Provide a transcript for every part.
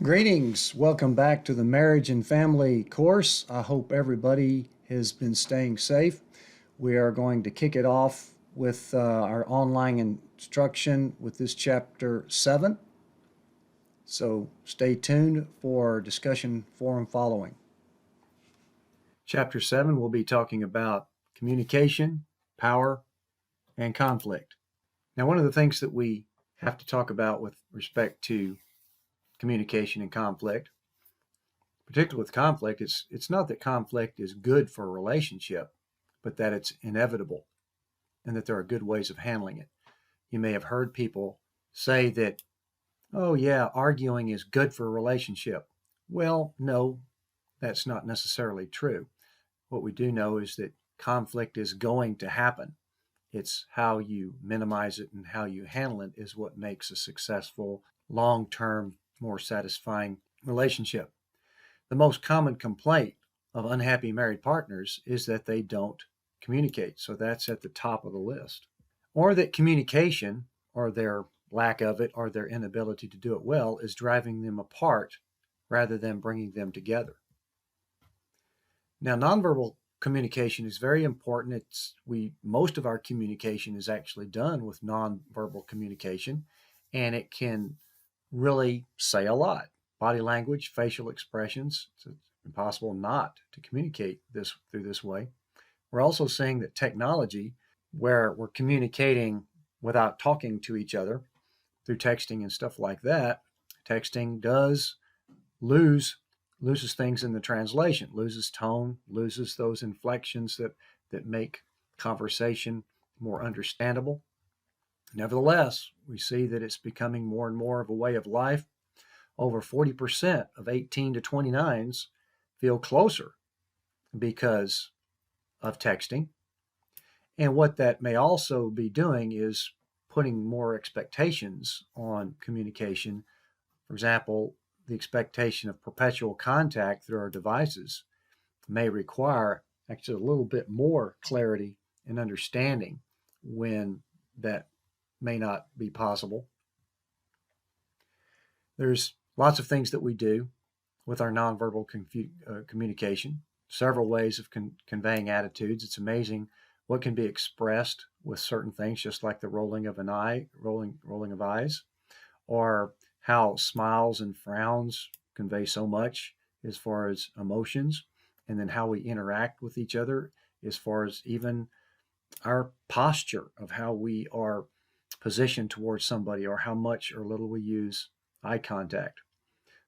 Greetings. Welcome back to the Marriage and Family course. I hope everybody has been staying safe. We are going to kick it off with our online instruction with this chapter 7. So stay tuned for discussion forum following. Chapter 7, we'll be talking about communication, power, and conflict. Now, one of the things that we have to talk about with respect to communication and conflict, particularly with conflict, it's not that conflict is good for a relationship, but that it's inevitable and that there are good ways of handling it. You may have heard people say that, oh yeah, arguing is good for a relationship. Well, no, that's not necessarily true. What we do know is that conflict is going to happen. It's how you minimize it and how you handle it is what makes a successful, long-term, more satisfying relationship. The most common complaint of unhappy married partners is that they don't communicate. So that's at the top of the list. Or that communication, or their lack of it, or their inability to do it well, is driving them apart rather than bringing them together. Now, nonverbal communication is very important. Most of our communication is actually done with nonverbal communication, and it can really say a lot. Body language, facial expressions. It's impossible not to communicate through this way. We're also seeing that technology, where we're communicating without talking to each other through texting and stuff like that, texting does loses things in the translation, loses tone, loses those inflections that make conversation more understandable. Nevertheless, we see that it's becoming more and more of a way of life. Over 40% of 18 to 29s feel closer because of texting. And what that may also be doing is putting more expectations on communication. For example, the expectation of perpetual contact through our devices may require actually a little bit more clarity and understanding when that may not be possible. There's lots of things that we do with our nonverbal communication, several ways of conveying attitudes. It's amazing what can be expressed with certain things, just like the rolling of eyes, or how smiles and frowns convey so much as far as emotions, and then how we interact with each other as far as even our posture of how we are positioned towards somebody, or how much or little we use eye contact.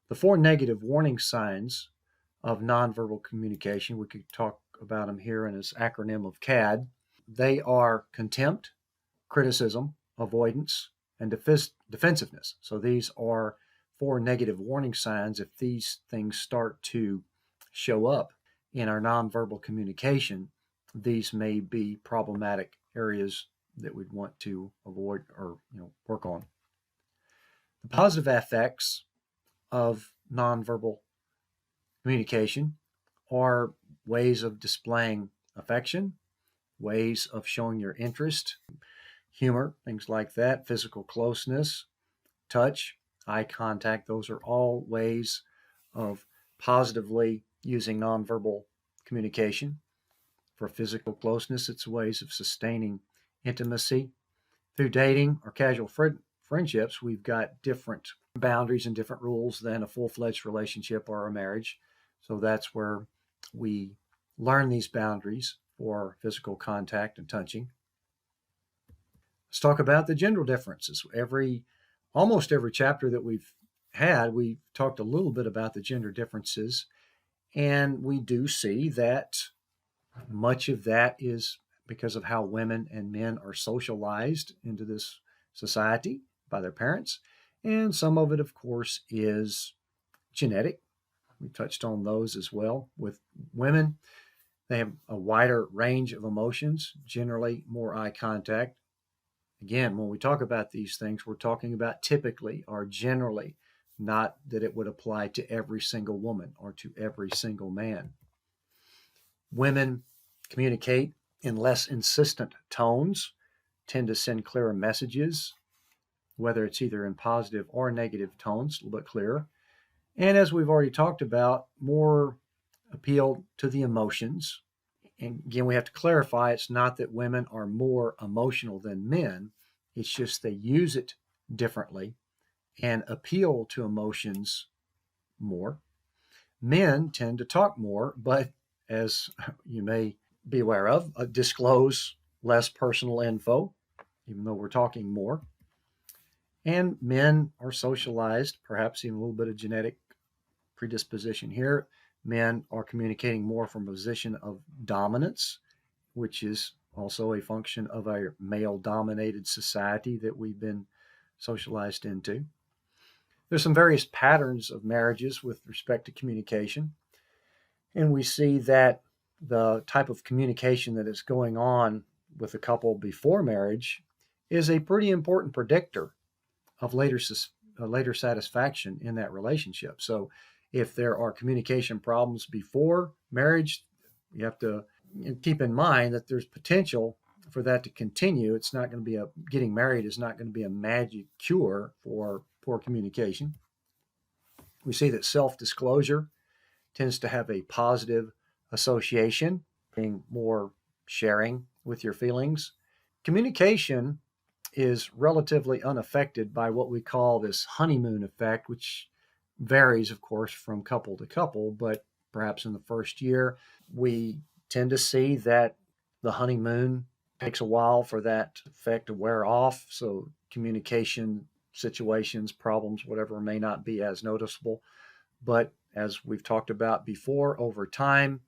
The 4 negative warning signs of nonverbal communication, we could talk about them here in this acronym of CAD. They are contempt, criticism, avoidance, and defensiveness. So these are 4 negative warning signs. If these things start to show up in our nonverbal communication, these may be problematic areas that we'd want to avoid or work on. The positive effects of nonverbal communication are ways of displaying affection, ways of showing your interest, humor, things like that, physical closeness, touch, eye contact. Those are all ways of positively using nonverbal communication. For physical closeness, it's ways of sustaining intimacy. Through dating or casual friendships, we've got different boundaries and different rules than a full-fledged relationship or a marriage. So that's where we learn these boundaries for physical contact and touching. Let's talk about the gender differences. Almost every chapter that we've talked a little bit about the gender differences, and we do see that much of that is because of how women and men are socialized into this society by their parents, and some of it, of course, is genetic. We touched on those as well. With women, they have a wider range of emotions, generally more eye contact. Again, when we talk about these things, we're talking about typically or generally, not that it would apply to every single woman or to every single man. Women communicate in less insistent tones, tend to send clearer messages, whether it's either in positive or negative tones, a little bit clearer. And as we've already talked about, more appeal to the emotions. And again, we have to clarify it's not that women are more emotional than men, it's just they use it differently and appeal to emotions more. Men tend to talk more, but as you may be aware of, disclose less personal info, even though we're talking more. And men are socialized, perhaps even a little bit of genetic predisposition here. Men are communicating more from a position of dominance, which is also a function of our male dominated society that we've been socialized into. There's some various patterns of marriages with respect to communication. And we see that the type of communication that is going on with a couple before marriage is a pretty important predictor of later satisfaction in that relationship. So if there are communication problems before marriage, you have to keep in mind that there's potential for that to continue. It's not going to be getting married is not going to be a magic cure for poor communication. We see that self-disclosure tends to have a positive association, being more sharing with your feelings. Communication is relatively unaffected by what we call this honeymoon effect, which varies, of course, from couple to couple, but perhaps in the first year, we tend to see that the honeymoon takes a while for that effect to wear off. So communication situations, problems, whatever, may not be as noticeable. But as we've talked about before, over time,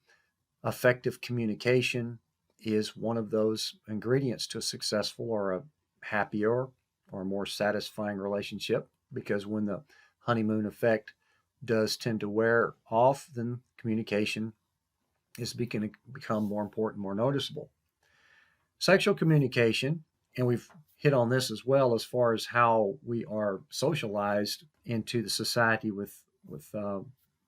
effective communication is one of those ingredients to a successful or a happier or more satisfying relationship, because when the honeymoon effect does tend to wear off, then communication is going to become more important, more noticeable. Sexual communication, and we've hit on this as well as far as how we are socialized into the society with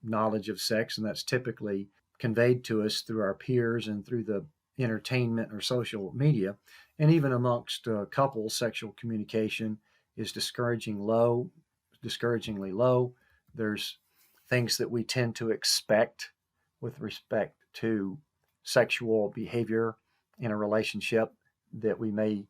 knowledge of sex, and that's typically conveyed to us through our peers and through the entertainment or social media. And even amongst couples, sexual communication is discouragingly low. There's things that we tend to expect with respect to sexual behavior in a relationship that we may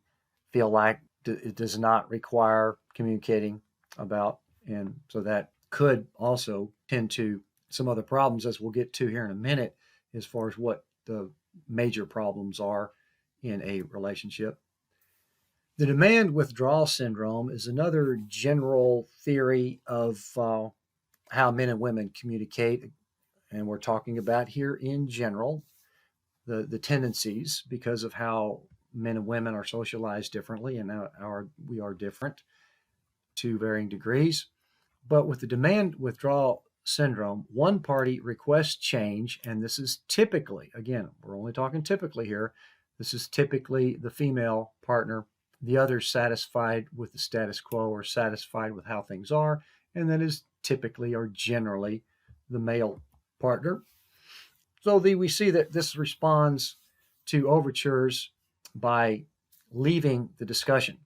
feel like it does not require communicating about. And so that could also tend to some other problems, as we'll get to here in a minute, as far as what the major problems are in a relationship. The demand withdrawal syndrome is another general theory of how men and women communicate. And we're talking about here in general the tendencies, because of how men and women are socialized differently, and we are different to varying degrees. But with the demand withdrawal syndrome, one party requests change, and this is typically, again, we're only talking typically here, this is typically the female partner, the other satisfied with the status quo or satisfied with how things are, and that is typically or generally the male partner. So we see that this responds to overtures by leaving the discussion,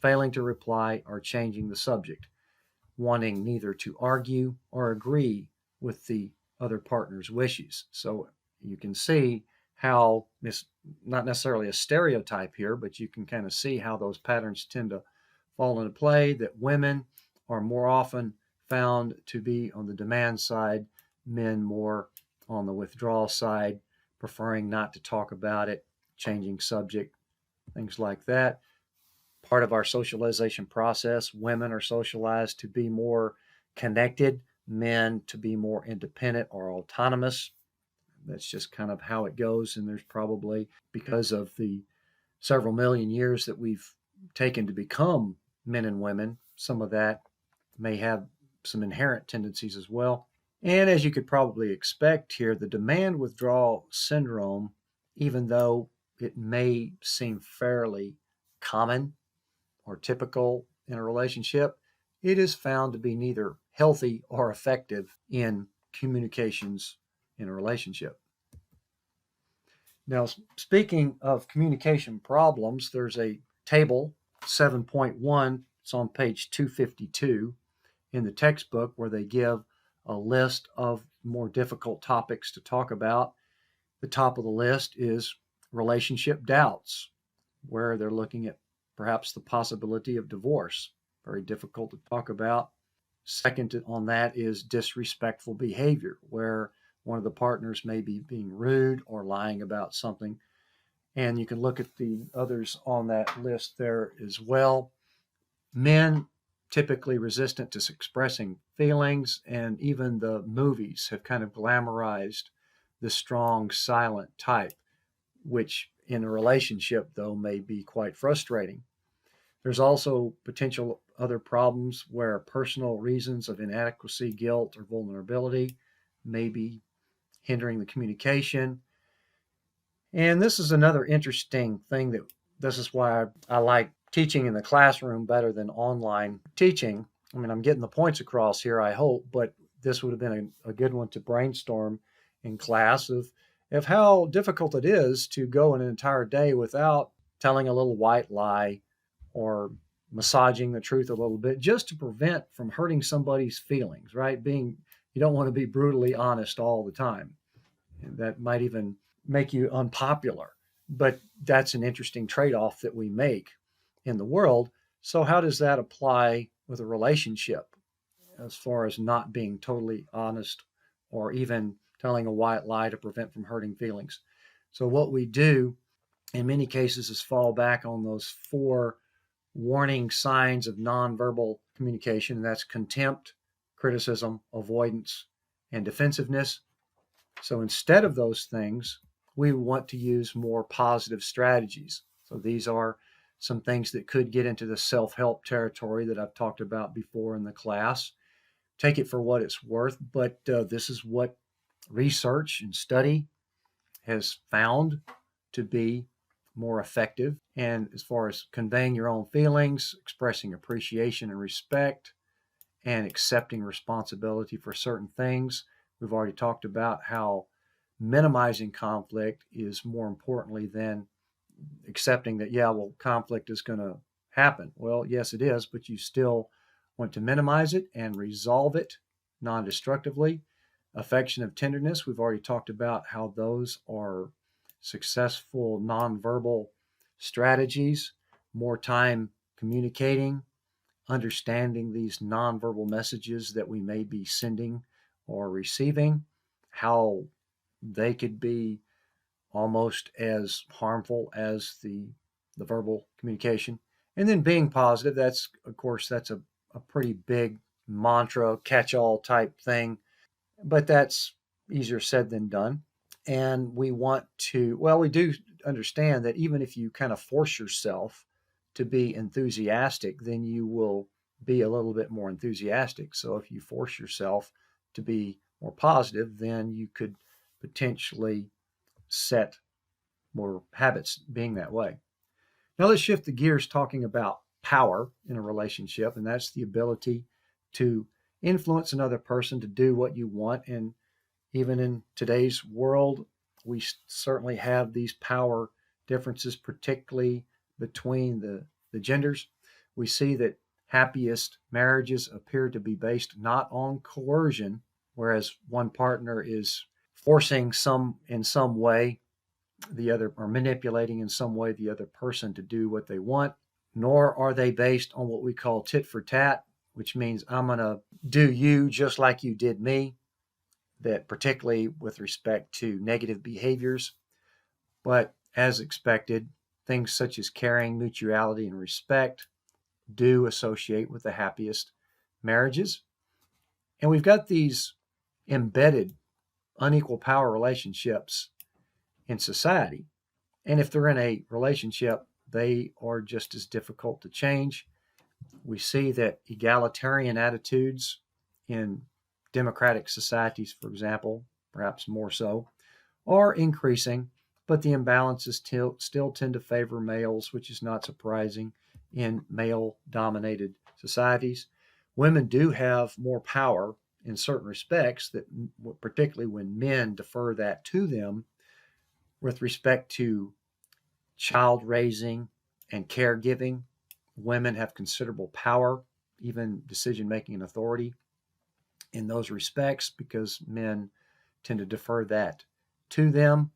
failing to reply, or changing the subject, wanting neither to argue or agree with the other partner's wishes. So you can see how this, not necessarily a stereotype here, but you can kind of see how those patterns tend to fall into play, that women are more often found to be on the demand side, men more on the withdrawal side, preferring not to talk about it, changing subject, things like that. Part of our socialization process, women are socialized to be more connected, men to be more independent or autonomous. That's just kind of how it goes. And there's probably, because of the several million years that we've taken to become men and women, some of that may have some inherent tendencies as well. And as you could probably expect here, the demand withdrawal syndrome, even though it may seem fairly common or typical in a relationship, it is found to be neither healthy or effective in communications in a relationship. Now, speaking of communication problems, there's a table, 7.1, it's on page 252 in the textbook, where they give a list of more difficult topics to talk about. The top of the list is relationship doubts, where they're looking at perhaps the possibility of divorce. Very difficult to talk about. Second on that is disrespectful behavior, where one of the partners may be being rude or lying about something. And you can look at the others on that list there as well. Men typically resistant to expressing feelings, and even the movies have kind of glamorized the strong, silent type, which in a relationship, though, may be quite frustrating. There's also potential other problems where personal reasons of inadequacy, guilt, or vulnerability may be hindering the communication. And this is another interesting thing that this is why I like teaching in the classroom better than online teaching. I mean, I'm getting the points across here, I hope, but this would have been a good one to brainstorm in class of how difficult it is to go an entire day without telling a little white lie or massaging the truth a little bit just to prevent from hurting somebody's feelings, right? You don't want to be brutally honest all the time. That might even make you unpopular. But that's an interesting trade off that we make in the world. So, how does that apply with a relationship as far as not being totally honest or even telling a white lie to prevent from hurting feelings? So, what we do in many cases is fall back on those four warning signs of nonverbal communication, and that's contempt, criticism, avoidance, and defensiveness. So instead of those things, we want to use more positive strategies. So these are some things that could get into the self-help territory that I've talked about before in the class. Take it for what it's worth, but this is what research and study has found to be more effective. And as far as conveying your own feelings, expressing appreciation and respect, and accepting responsibility for certain things, we've already talked about how minimizing conflict is more importantly than accepting that, yeah, well, conflict is going to happen. Well, yes, it is, but you still want to minimize it and resolve it non destructively. Affection and tenderness, we've already talked about how those are successful nonverbal strategies. More time communicating, understanding these nonverbal messages that we may be sending or receiving, how they could be almost as harmful as the verbal communication. And then being positive, that's, of course, that's a pretty big mantra, catch all type thing, but that's easier said than done. And we want to, well, we do understand that even if you kind of force yourself to be enthusiastic, then you will be a little bit more enthusiastic. So if you force yourself to be more positive, then you could potentially set more habits being that way. Now let's shift the gears talking about power in a relationship, and that's the ability to influence another person to do what you want. And even in today's world, we certainly have these power differences, particularly between the genders. We see that happiest marriages appear to be based not on coercion, whereas one partner is forcing in some way the other, or manipulating in some way the other person to do what they want, nor are they based on what we call tit for tat, which means I'm going to do you just like you did me, that particularly with respect to negative behaviors. But as expected, things such as caring, mutuality, and respect do associate with the happiest marriages. And we've got these embedded unequal power relationships in society. And if they're in a relationship, they are just as difficult to change. We see that egalitarian attitudes in democratic societies, for example, perhaps more so, are increasing, but the imbalances still tend to favor males, which is not surprising in male-dominated societies. Women do have more power in certain respects, that particularly when men defer that to them with respect to child raising and caregiving. Women have considerable power, even decision making and authority. in those respects because men tend to defer that to them.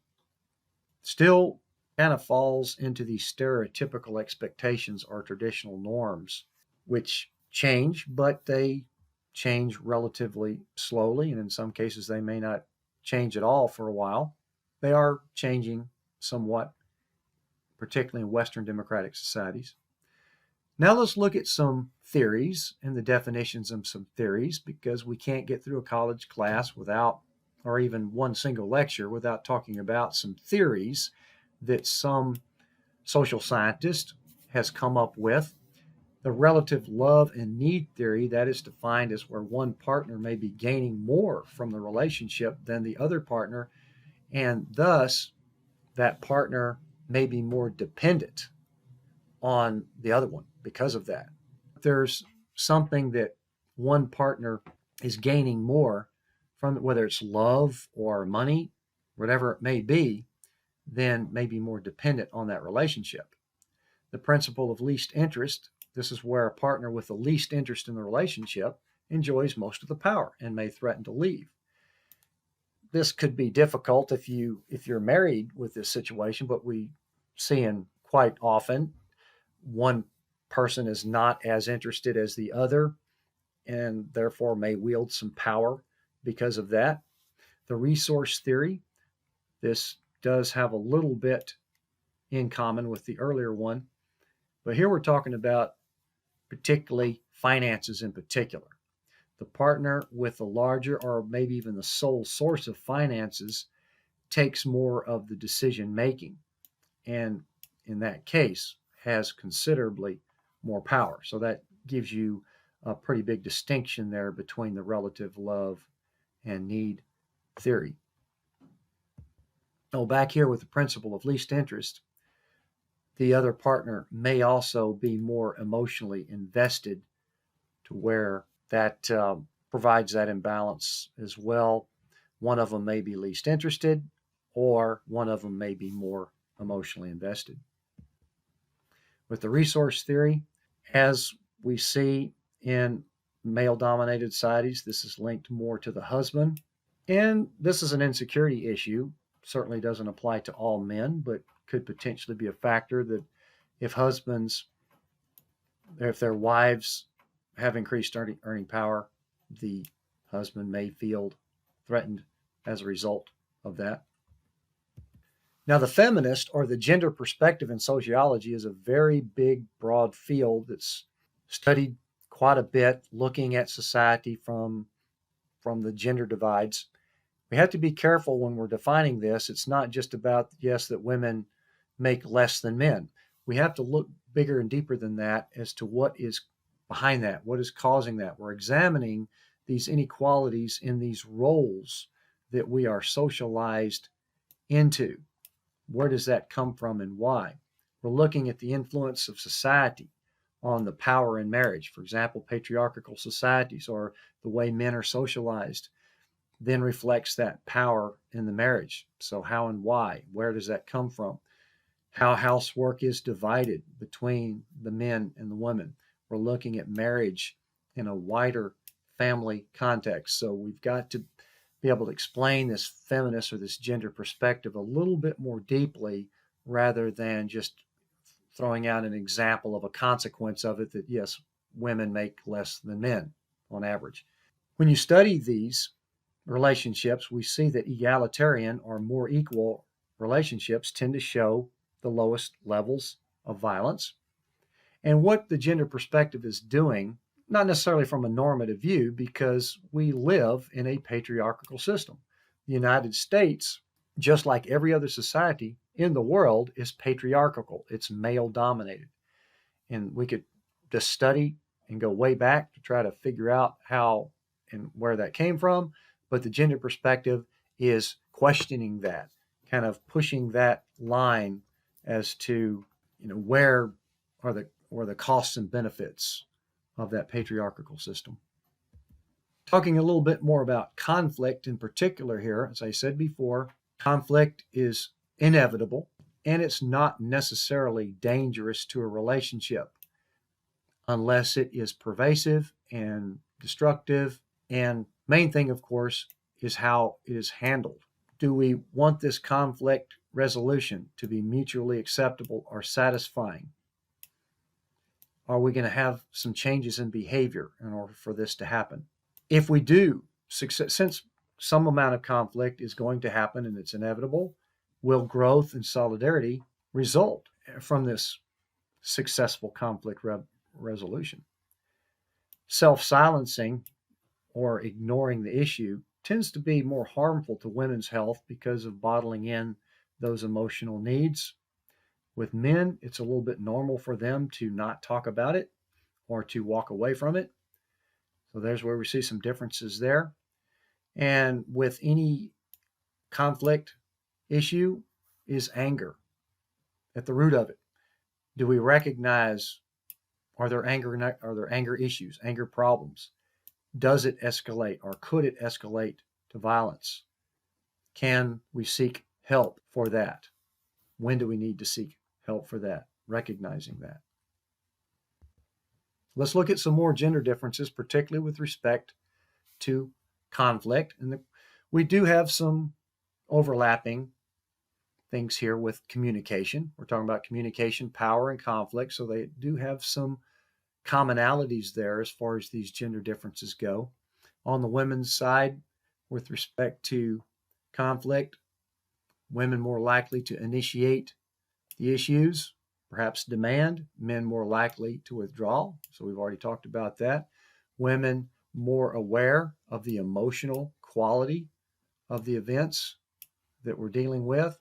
Still kind of falls into these stereotypical expectations or traditional norms, which change, but they change relatively slowly. And in some cases, they may not change at all for a while. They are changing somewhat, particularly in Western democratic societies. Now let's look at some theories and the definitions of some theories, because we can't get through a college class without, or even one single lecture, without talking about some theories that some social scientist has come up with. The relative love and need theory, that is defined as where one partner may be gaining more from the relationship than the other partner, and thus that partner may be more dependent on the other one because of that. If there's something that one partner is gaining more from, whether it's love or money, whatever it may be, then may be more dependent on that relationship. The principle of least interest, this is where a partner with the least interest in the relationship enjoys most of the power and may threaten to leave. This could be difficult if you're married with this situation, but we see in quite often one person is not as interested as the other and therefore may wield some power because of that. The resource theory, this does have a little bit in common with the earlier one, but here we're talking about particularly finances in particular. The partner with the larger or maybe even the sole source of finances takes more of the decision making, and in that case has considerably more power. So that gives you a pretty big distinction there between the relative love and need theory. Oh, back here with the principle of least interest, the other partner may also be more emotionally invested to where that provides that imbalance as well. One of them may be least interested, or one of them may be more emotionally invested. With the resource theory, as we see in male-dominated societies, this is linked more to the husband. And this is an insecurity issue. Certainly doesn't apply to all men, but could potentially be a factor that if their wives have increased earning power, the husband may feel threatened as a result of that. Now, the feminist or the gender perspective in sociology is a very big, broad field that's studied quite a bit, looking at society from the gender divides. We have to be careful when we're defining this. It's not just about, yes, that women make less than men. We have to look bigger and deeper than that as to what is behind that, what is causing that. We're examining these inequalities in these roles that we are socialized into. Where does that come from and why? We're looking at the influence of society on the power in marriage. For example, patriarchal societies or the way men are socialized then reflects that power in the marriage. So how and why? Where does that come from? How housework is divided between the men and the women. We're looking at marriage in a wider family context. So we've got to be able to explain this feminist or this gender perspective a little bit more deeply rather than just throwing out an example of a consequence of it that, yes, women make less than men on average. When you study these relationships, we see that egalitarian or more equal relationships tend to show the lowest levels of violence. And what the gender perspective is doing, not necessarily from a normative view, because we live in a patriarchal system. The United States, just like every other society in the world, is patriarchal. It's male dominated. And we could just study and go way back to try to figure out how and where that came from. But the gender perspective is questioning that, kind of pushing that line as to, where are the costs and benefits of that patriarchal system. Talking a little bit more about conflict in particular here, as I said before, conflict is inevitable and it's not necessarily dangerous to a relationship unless it is pervasive and destructive and Main thing, of course, is how it is handled. Do we want this conflict resolution to be mutually acceptable or satisfying? Are we going to have some changes in behavior in order for this to happen? If we do, since some amount of conflict is going to happen and it's inevitable, will growth and solidarity result from this successful conflict resolution? Self-silencing or ignoring the issue tends to be more harmful to women's health because of bottling in those emotional needs. With men, it's a little bit normal for them to not talk about it or to walk away from it. So there's where we see some differences there. And with any conflict issue is anger at the root of it. Do we recognize, are there anger issues, anger problems? Does it escalate or could it escalate to violence? Can we seek help for that? When do we need to seek help for that? Recognizing that. Let's look at some more gender differences, particularly with respect to conflict. And we do have some overlapping things here with communication. We're talking about communication, power, and conflict. So they do have some commonalities there as far as these gender differences go. On the women's side, with respect to conflict, women more likely to initiate the issues, perhaps demand, men more likely to withdraw. So we've already talked about that. Women more aware of the emotional quality of the events that we're dealing with.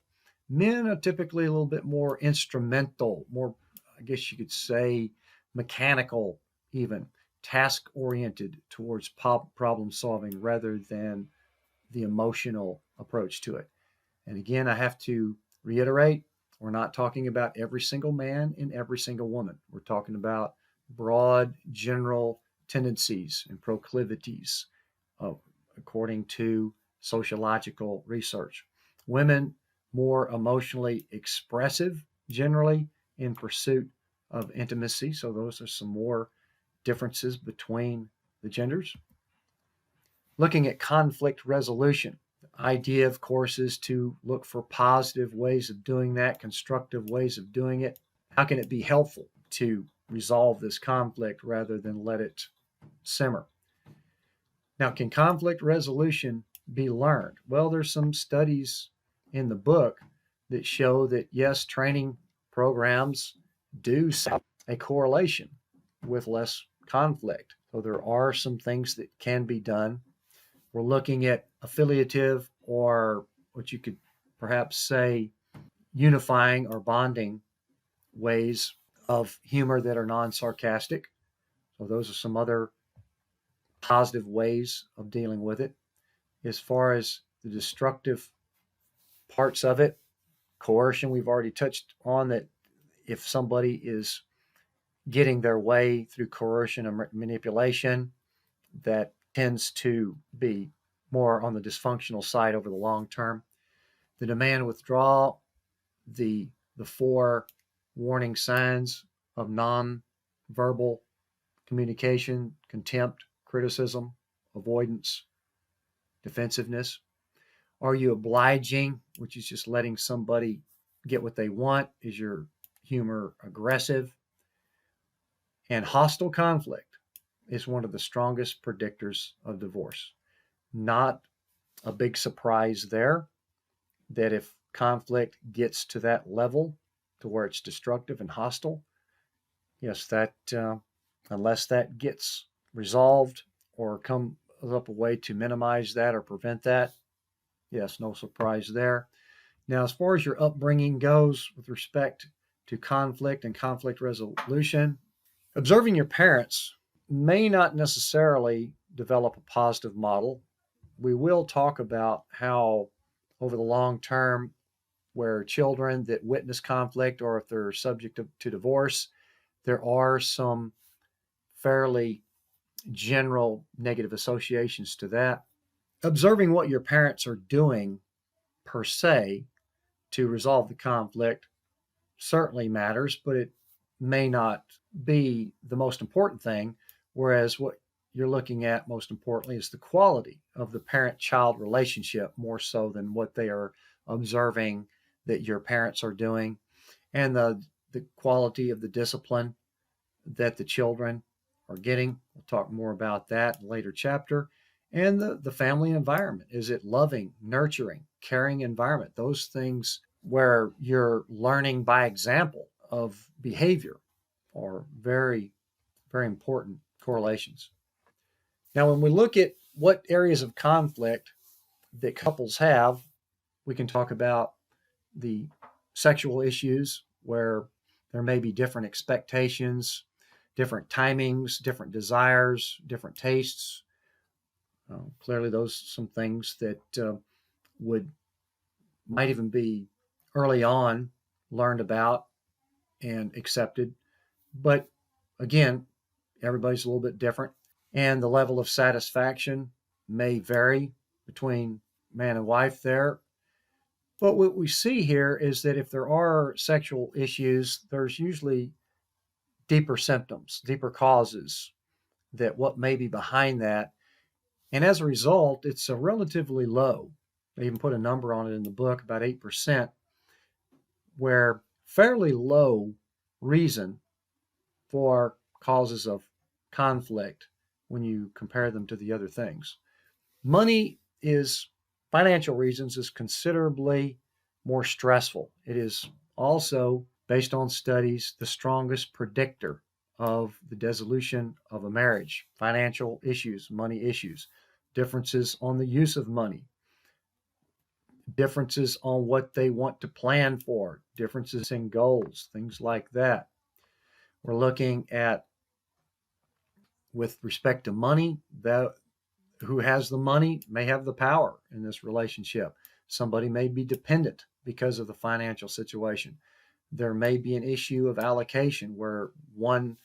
Men are typically a little bit more instrumental, more, I guess you could say, mechanical, even task oriented towards problem solving rather than the emotional approach to it. And again, I have to reiterate, we're not talking about every single man and every single woman. We're talking about broad general tendencies and proclivities according to sociological research. Women more emotionally expressive generally in pursuit of intimacy. So those are some more differences between the genders. Looking at conflict resolution. The idea, of course, is to look for positive ways of doing that, constructive ways of doing it. How can it be helpful to resolve this conflict rather than let it simmer? Now, can conflict resolution be learned? Well, there's some studies in the book that show that yes, training programs do have a correlation with less conflict. So there are some things that can be done. We're looking at affiliative, or what you could perhaps say unifying or bonding ways of humor that are non-sarcastic. So those are some other positive ways of dealing with it. As far as the destructive parts of it, coercion, we've already touched on that. If somebody is getting their way through coercion and manipulation, that tends to be more on the dysfunctional side over the long term. The demand withdrawal, the four warning signs of non-verbal communication: contempt, criticism, avoidance, defensiveness. Are you obliging, which is just letting somebody get what they want? Is your humor aggressive? And hostile conflict is one of the strongest predictors of divorce. Not a big surprise there that if conflict gets to that level, to where it's destructive and hostile, yes, that unless that gets resolved or comes up a way to minimize that or prevent that, yes, no surprise there. Now, as far as your upbringing goes with respect to conflict and conflict resolution, observing your parents may not necessarily develop a positive model. We will talk about how, over the long term, where children that witness conflict or if they're subject to divorce, there are some fairly general negative associations to that. Observing what your parents are doing per se to resolve the conflict certainly matters, but it may not be the most important thing. Whereas what you're looking at most importantly is the quality of the parent-child relationship more so than what they are observing that your parents are doing, and the quality of the discipline that the children are getting. We'll talk more about that in a later chapter. And the family environment. Is it loving, nurturing, caring environment? Those things where you're learning by example of behavior are very, very important correlations. Now, when we look at what areas of conflict that couples have, we can talk about the sexual issues where there may be different expectations, different timings, different desires, different tastes. Clearly, those are some things that would might even be early on learned about and accepted. But again, everybody's a little bit different, and the level of satisfaction may vary between man and wife there. But what we see here is that if there are sexual issues, there's usually deeper symptoms, deeper causes that what may be behind that. And as a result, it's a relatively low. They even put a number on it in the book, about 8%, where fairly low reason for causes of conflict when you compare them to the other things. Money is, financial reasons, is considerably more stressful. It is also, based on studies, the strongest predictor of the dissolution of a marriage. Financial issues, money issues, differences on the use of money, differences on what they want to plan for, differences in goals, things like that. We're looking at, with respect to money, that who has the money may have the power in this relationship. Somebody may be dependent because of the financial situation. There may be an issue of allocation where one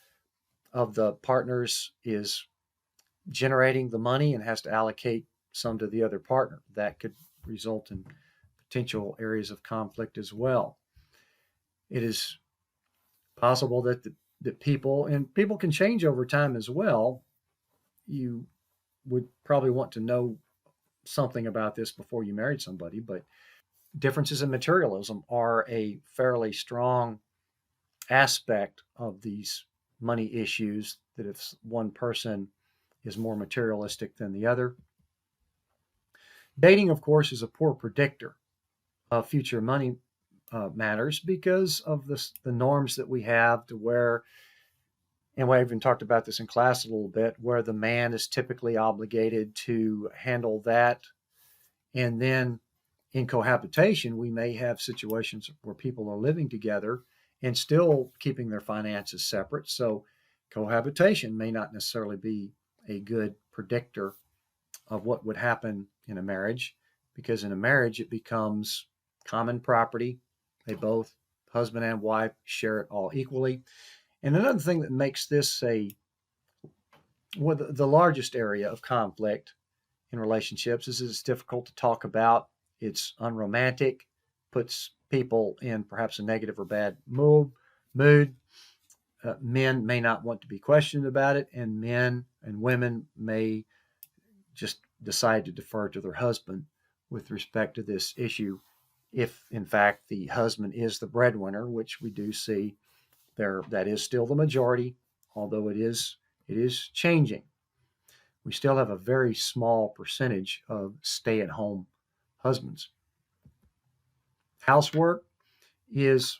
of the partners is generating the money and has to allocate some to the other partner. That could result in potential areas of conflict as well. It is possible that that people can change over time as well. You would probably want to know something about this before you married somebody, but differences in materialism are a fairly strong aspect of these money issues, that if one person is more materialistic than the other. Dating, of course, is a poor predictor of future money matters because of the norms that we have, to where, and we even talked about this in class a little bit, where the man is typically obligated to handle that. And then in cohabitation, we may have situations where people are living together and still keeping their finances separate. So cohabitation may not necessarily be a good predictor of what would happen in a marriage, because in a marriage it becomes common property. They both, husband and wife, share it all equally. And another thing that makes this the largest area of conflict in relationships is it's difficult to talk about. It's unromantic, puts people in perhaps a negative or bad mood. Men may not want to be questioned about it, and men and women may just decide to defer to their husband with respect to this issue, if in fact the husband is the breadwinner, which we do see there. That is still the majority, although it is changing. We still have a very small percentage of stay-at-home husbands. Housework is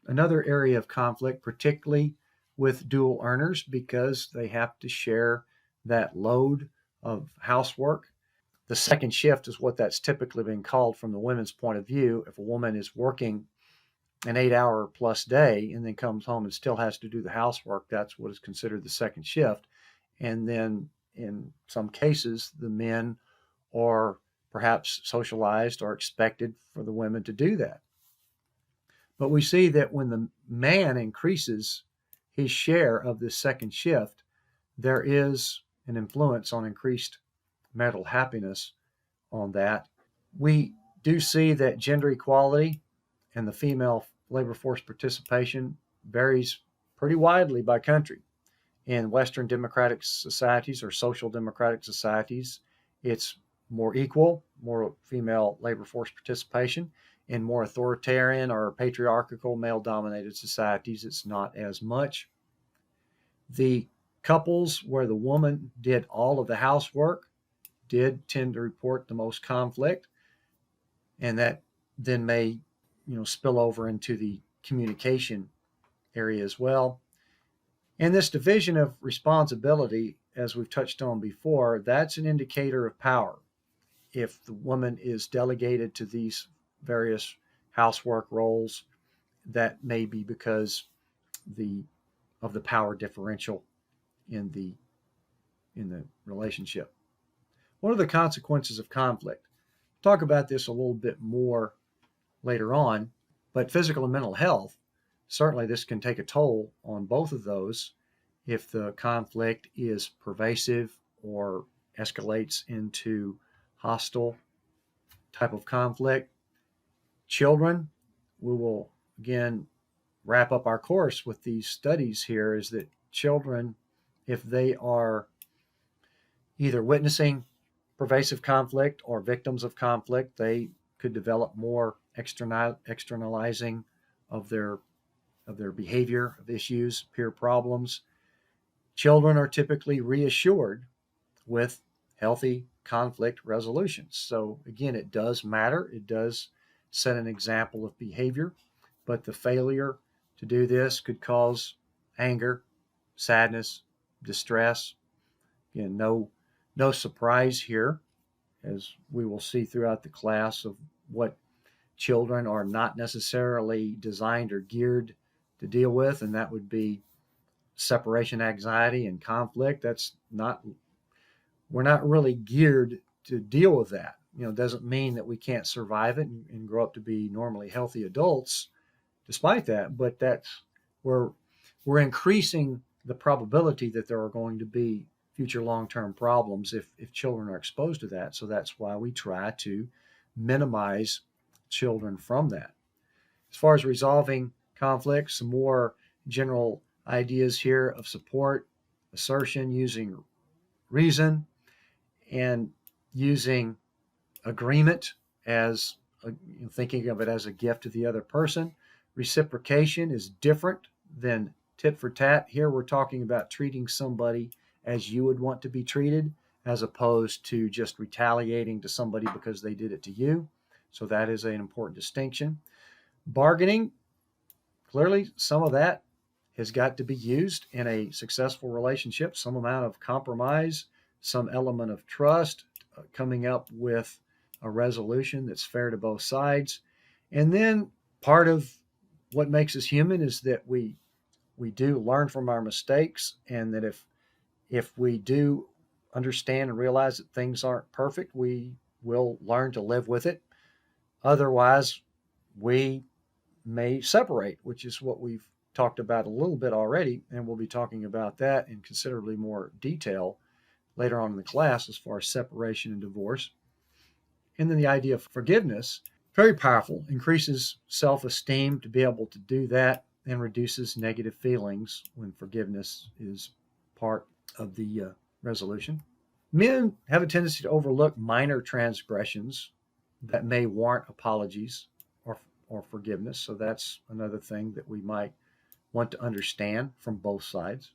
another area of conflict, particularly with dual earners, because they have to share that load of housework. The second shift is what that's typically been called from the women's point of view. If a woman is working an 8-hour plus day and then comes home and still has to do the housework, that's what is considered the second shift. And then in some cases, the men are perhaps socialized or expected for the women to do that. But we see that when the man increases his share of this second shift, there is an influence on increased marital happiness on that. We do see that gender equality and the female labor force participation varies pretty widely by country. In Western democratic societies or social democratic societies, it's more equal, more female labor force participation. In more authoritarian or patriarchal male-dominated societies, it's not as much. The couples where the woman did all of the housework did tend to report the most conflict, and that then may spill over into the communication area as well. And this division of responsibility, as we've touched on before, that's an indicator of power. If the woman is delegated to these various housework roles, that may be because of the power differential in the relationship. What are the consequences of conflict? We'll talk about this a little bit more later on, but physical and mental health, certainly this can take a toll on both of those if the conflict is pervasive or escalates into hostile type of conflict. Children, we will again wrap up our course with these studies here, is that children, if they are either witnessing pervasive conflict or victims of conflict, they could develop more externalizing of their behavior, of issues, peer problems. Children are typically reassured with healthy conflict resolutions. So again, it does matter. It does set an example of behavior, but the failure to do this could cause anger, sadness, distress. Again, no surprise here, as we will see throughout the class, of what children are not necessarily designed or geared to deal with, and that would be separation anxiety and conflict. We're not really geared to deal with that. It doesn't mean that we can't survive it and grow up to be normally healthy adults despite that, but we're increasing the probability that there are going to be future long-term problems if children are exposed to that. So that's why we try to minimize children from that. As far as resolving conflicts, some more general ideas here of support, assertion, using reason, and using agreement as thinking of it as a gift to the other person. Reciprocation is different than tit for tat. Here we're talking about treating somebody as you would want to be treated, as opposed to just retaliating to somebody because they did it to you. So that is an important distinction. Bargaining, clearly some of that has got to be used in a successful relationship, some amount of compromise, some element of trust, coming up with a resolution that's fair to both sides. And then part of what makes us human is that we do learn from our mistakes, and that if we do understand and realize that things aren't perfect, we will learn to live with it. Otherwise, we may separate, which is what we've talked about a little bit already, and we'll be talking about that in considerably more detail later on in the class as far as separation and divorce. And then the idea of forgiveness, very powerful, increases self-esteem to be able to do that, and reduces negative feelings when forgiveness is part of the resolution. Men have a tendency to overlook minor transgressions that may warrant apologies or forgiveness. So that's another thing that we might want to understand from both sides.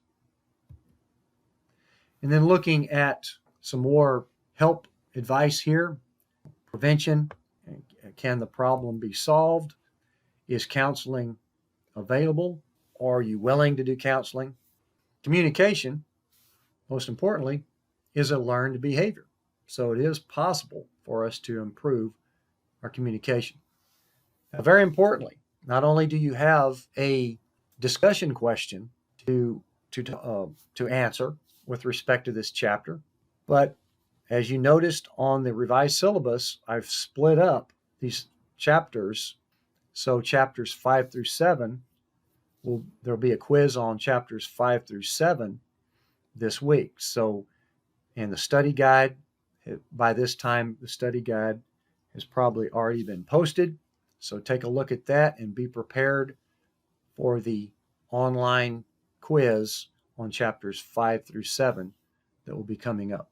And then looking at some more help advice here. Prevention. Can the problem be solved? Is counseling available? Are you willing to do counseling? Communication, most importantly, is a learned behavior. So it is possible for us to improve our communication. Now, very importantly, not only do you have a discussion question to answer with respect to this chapter, but as you noticed on the revised syllabus, I've split up these chapters. So chapters 5 through 7, there'll be a quiz on chapters 5 through 7 this week. So in the study guide, by this time, the study guide has probably already been posted. So take a look at that and be prepared for the online quiz on chapters 5 through 7 that will be coming up.